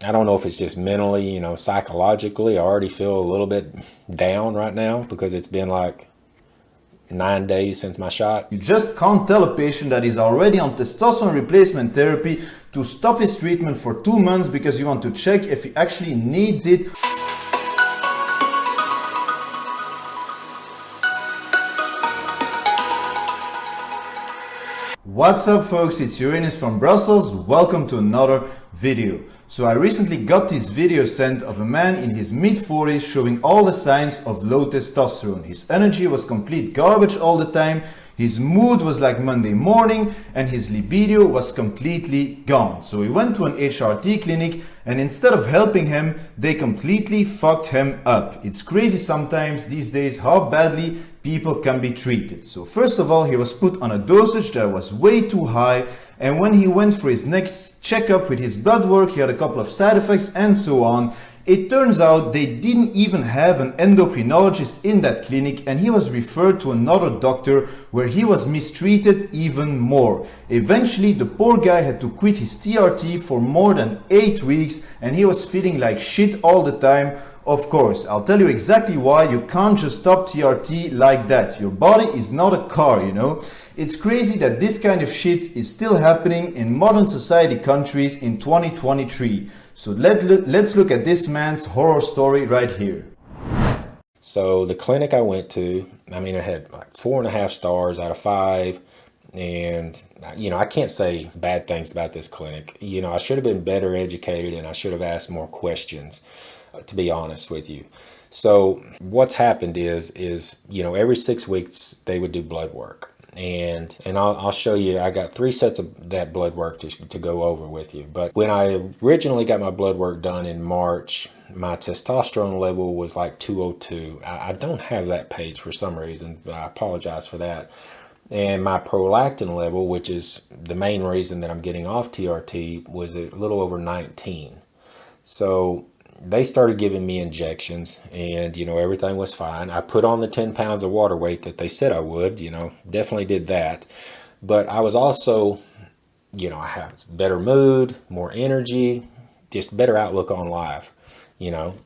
I don't know if it's just mentally, psychologically. I already feel a little bit down right now because it's been like 9 days since my shot. You just can't tell a patient that is already on testosterone replacement therapy to stop his treatment for 2 months because you want to check if he actually needs it. What's up folks, it's Uranus from Brussels. Welcome to another video. So I recently got this video sent of a man in his mid-40s showing all the signs of low testosterone. His energy was complete garbage all the time, his mood was like Monday morning, and his libido was completely gone. So he went to an HRT clinic, and instead of helping him, they completely fucked him up. It's crazy sometimes these days how badly people can be treated. So first of all, he was put on a dosage that was way too high, and when he went for his next checkup with his blood work, he had a couple of side effects and so on. It turns out they didn't even have an endocrinologist in that clinic, and he was referred to another doctor where he was mistreated even more. Eventually the poor guy had to quit his TRT for more than 8 weeks, and he was feeling like shit all the time. Of course, I'll tell you exactly why. You can't just stop TRT like that. Your body is not a car, you know. It's crazy that this kind of shit is still happening in modern society countries in 2023. So let's look at this man's horror story right here. So the clinic I went to, I had like 4.5 stars out of 5. And, I can't say bad things about this clinic. I should have been better educated and I should have asked more questions, to be honest with you. So what's happened is every 6 weeks they would do blood work. And I'll show you, I got 3 sets of that blood work to go over with you. But when I originally got my blood work done in March, my testosterone level was like 202. I don't have that page for some reason, but I apologize for that. And my prolactin level, which is the main reason that I'm getting off TRT, was a little over 19. So they started giving me injections and, everything was fine. I put on the 10 pounds of water weight that they said I would, definitely did that. But I was also, I have better mood, more energy, just better outlook on life.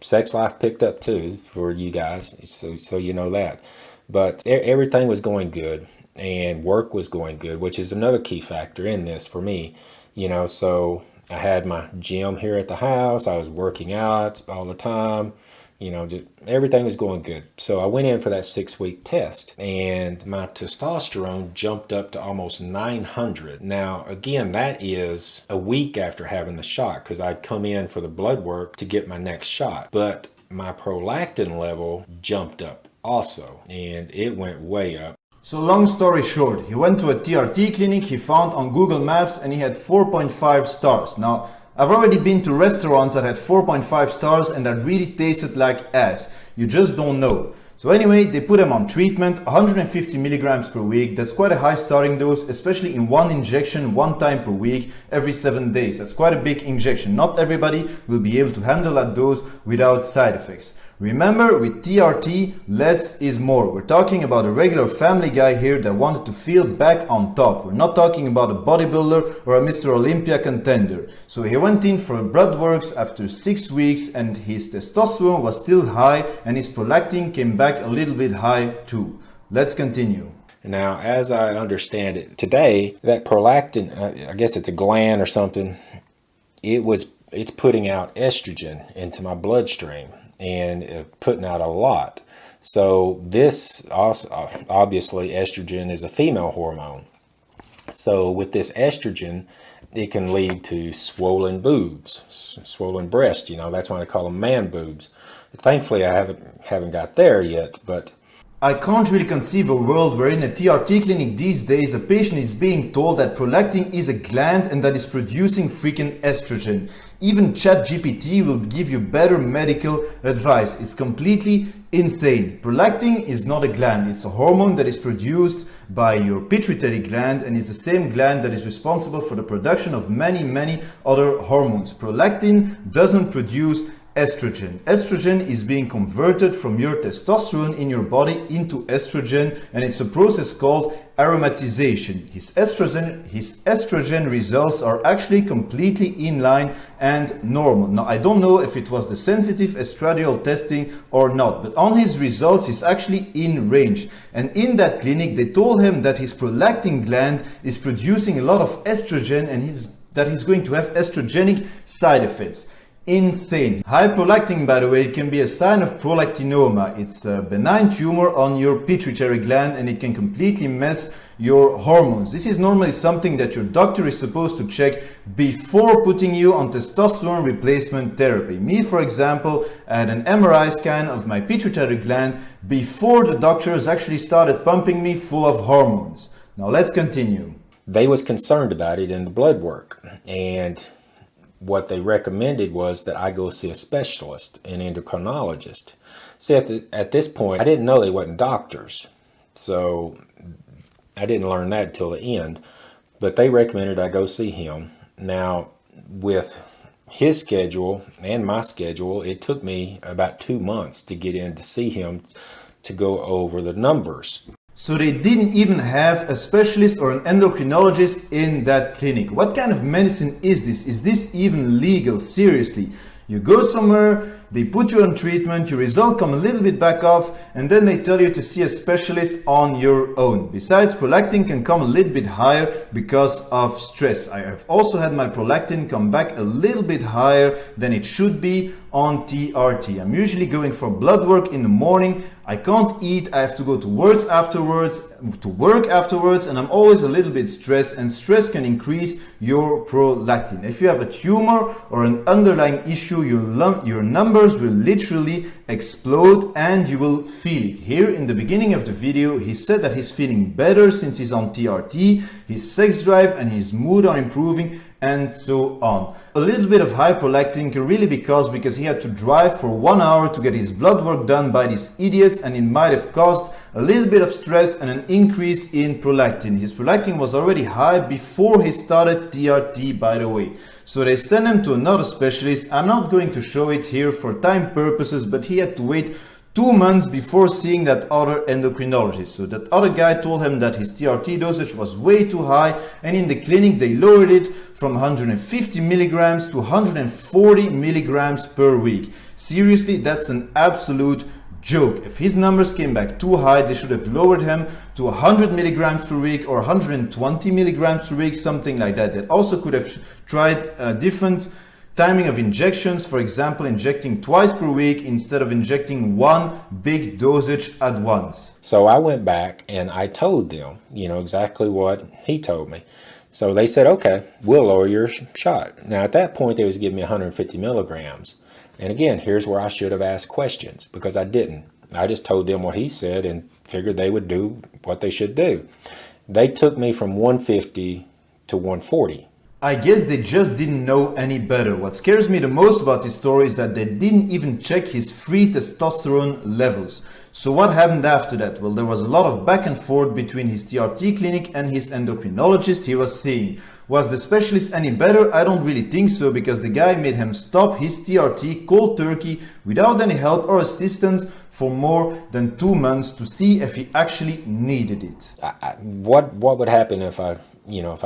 Sex life picked up too for you guys. So you know that. But everything was going good and work was going good, which is another key factor in this for me, so I had my gym here at the house. I was working out all the time. Just everything was going good. So I went in for that 6-week test and my testosterone jumped up to almost 900. Now, again, that is a week after having the shot because I'd come in for the blood work to get my next shot. But my prolactin level jumped up also, and it went way up. So long story short, he went to a TRT clinic he found on Google Maps and he had 4.5 stars. Now, I've already been to restaurants that had 4.5 stars and that really tasted like ass. You just don't know. So anyway, they put him on treatment, 150 milligrams per week. That's quite a high starting dose, especially in one injection, 1 time per week, every 7 days. That's quite a big injection. Not everybody will be able to handle that dose without side effects. Remember, with TRT, less is more. We're talking about a regular family guy here that wanted to feel back on top. We're not talking about a bodybuilder or a Mr. Olympia contender. So he went in for blood works after 6 weeks and his testosterone was still high and his prolactin came back a little bit high too. Let's continue. Now, as I understand it today, that prolactin, I guess it's a gland or something, it's putting out estrogen into my bloodstream and putting out a lot. So this also, obviously estrogen is a female hormone. So with this estrogen, it can lead to swollen boobs, swollen breasts, that's why I call them man boobs. Thankfully, I haven't got there yet, but I can't really conceive a world where in a TRT clinic these days a patient is being told that prolactin is a gland and that is producing freaking estrogen. Even ChatGPT will give you better medical advice. It's completely insane. Prolactin is not a gland. It's a hormone that is produced by your pituitary gland and is the same gland that is responsible for the production of many other hormones. Prolactin doesn't produce estrogen. Estrogen is being converted from your testosterone in your body into estrogen, and it's a process called aromatization. His estrogen results are actually completely in line and normal. Now, I don't know if it was the sensitive estradiol testing or not, but on his results, he's actually in range. And in that clinic, they told him that his prolactin gland is producing a lot of estrogen and that he's going to have estrogenic side effects. Insane. High prolactin, by the way, can be a sign of prolactinoma. It's a benign tumor on your pituitary gland and it can completely mess your hormones. This is normally something that your doctor is supposed to check before putting you on testosterone replacement therapy. Me, for example, I had an MRI scan of my pituitary gland before the doctors actually started pumping me full of hormones. Now let's continue. They was concerned about it in the blood work, and what they recommended was that I go see a specialist, an endocrinologist. See, at this point, I didn't know they wasn't doctors, so I didn't learn that until the end. But they recommended I go see him. Now, with his schedule and my schedule, it took me about 2 months to get in to see him to go over the numbers. So they didn't even have a specialist or an endocrinologist in that clinic. What kind of medicine is this? Is this even legal? Seriously. You go somewhere, they put you on treatment, your result come a little bit back off, and then they tell you to see a specialist on your own. Besides, prolactin can come a little bit higher because of stress. I have also had my prolactin come back a little bit higher than it should be on TRT. I'm usually going for blood work in the morning. I can't eat, I have to go to work afterwards, and I'm always a little bit stressed, and stress can increase your prolactin. If you have a tumor or an underlying issue, your numbers will literally explode and you will feel it. Here in the beginning of the video, he said that he's feeling better since he's on TRT, his sex drive and his mood are improving, and so on. A little bit of high prolactin can really be caused because he had to drive for 1 hour to get his blood work done by these idiots, and it might have caused a little bit of stress and an increase in prolactin. His prolactin was already high before he started TRT, by the way. So they sent him to another specialist. I'm not going to show it here for time purposes, but he had to wait 2 months before seeing that other endocrinologist. So that other guy told him that his TRT dosage was way too high, and in the clinic they lowered it from 150 milligrams to 140 milligrams per week. Seriously, that's an absolute joke. If his numbers came back too high, they should have lowered him to 100 milligrams per week or 120 milligrams per week, something like that. They also could have tried a different timing of injections, for example, injecting twice per week instead of injecting one big dosage at once. So I went back and I told them, exactly what he told me. So they said, okay, we'll lower your shot. Now at that point, they was giving me 150 milligrams. And again, here's where I should have asked questions, because I didn't. I just told them what he said and figured they would do what they should do. They took me from 150 to 140. I guess they just didn't know any better. What scares me the most about this story is that they didn't even check his free testosterone levels. So what happened after that? Well, there was a lot of back and forth between his TRT clinic and his endocrinologist he was seeing. Was the specialist any better? I don't really think so, because the guy made him stop his TRT cold turkey without any help or assistance for more than 2 months to see if he actually needed it. What would happen if I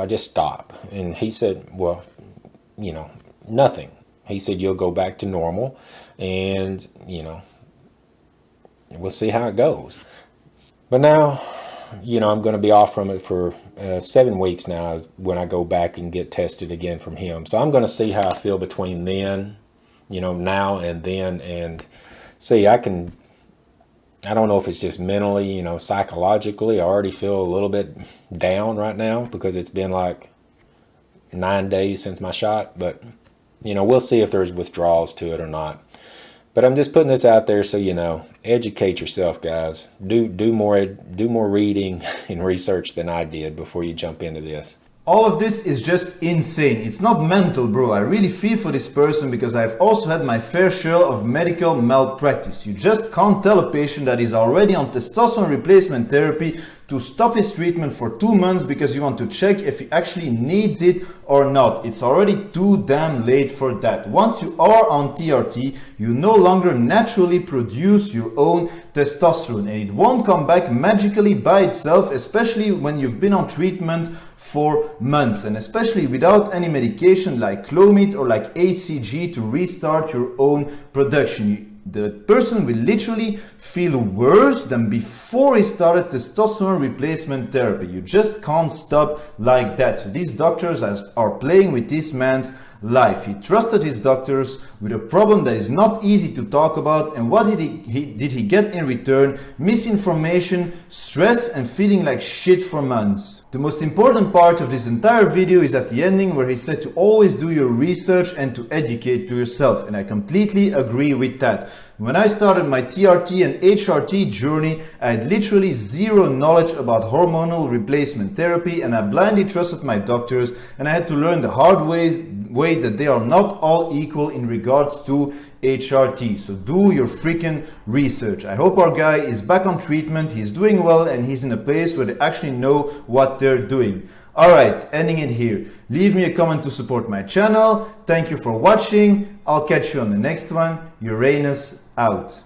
just stop? And he said, well, nothing. He said, you'll go back to normal and, we'll see how it goes. But now, I'm going to be off from it for 7 weeks now is when I go back and get tested again from him. So I'm going to see how I feel between then, now and then, and see, I don't know if it's just mentally, psychologically, I already feel a little bit down right now because it's been like 9 days since my shot, but we'll see if there's withdrawals to it or not. But I'm just putting this out there so educate yourself, guys. Do more reading and research than I did before you jump into this. All of this is just insane. It's not mental, bro. I really feel for this person because I've also had my fair share of medical malpractice. You just can't tell a patient that is already on testosterone replacement therapy to stop his treatment for 2 months because you want to check if he actually needs it or not. It's already too damn late for that. Once you are on TRT, you no longer naturally produce your own testosterone, and it won't come back magically by itself, especially when you've been on treatment for months, and especially without any medication like Clomid or like HCG to restart your own production. The person will literally feel worse than before he started testosterone replacement therapy. You just can't stop like that. So these doctors are playing with this man's life. He trusted his doctors with a problem that is not easy to talk about, and what did he get in return? Misinformation, stress, and feeling like shit for months. The most important part of this entire video is at the ending, where he said to always do your research and to educate yourself, and I completely agree with that. When I started my TRT and HRT journey, I had literally zero knowledge about hormonal replacement therapy, and I blindly trusted my doctors, and I had to learn the hard way that they are not all equal in regards to HRT. So do your freaking research. I hope our guy is back on treatment, he's doing well, and he's in a place where they actually know what they're doing. Alright, ending it here. Leave me a comment to support my channel. Thank you for watching. I'll catch you on the next one. Uranus out.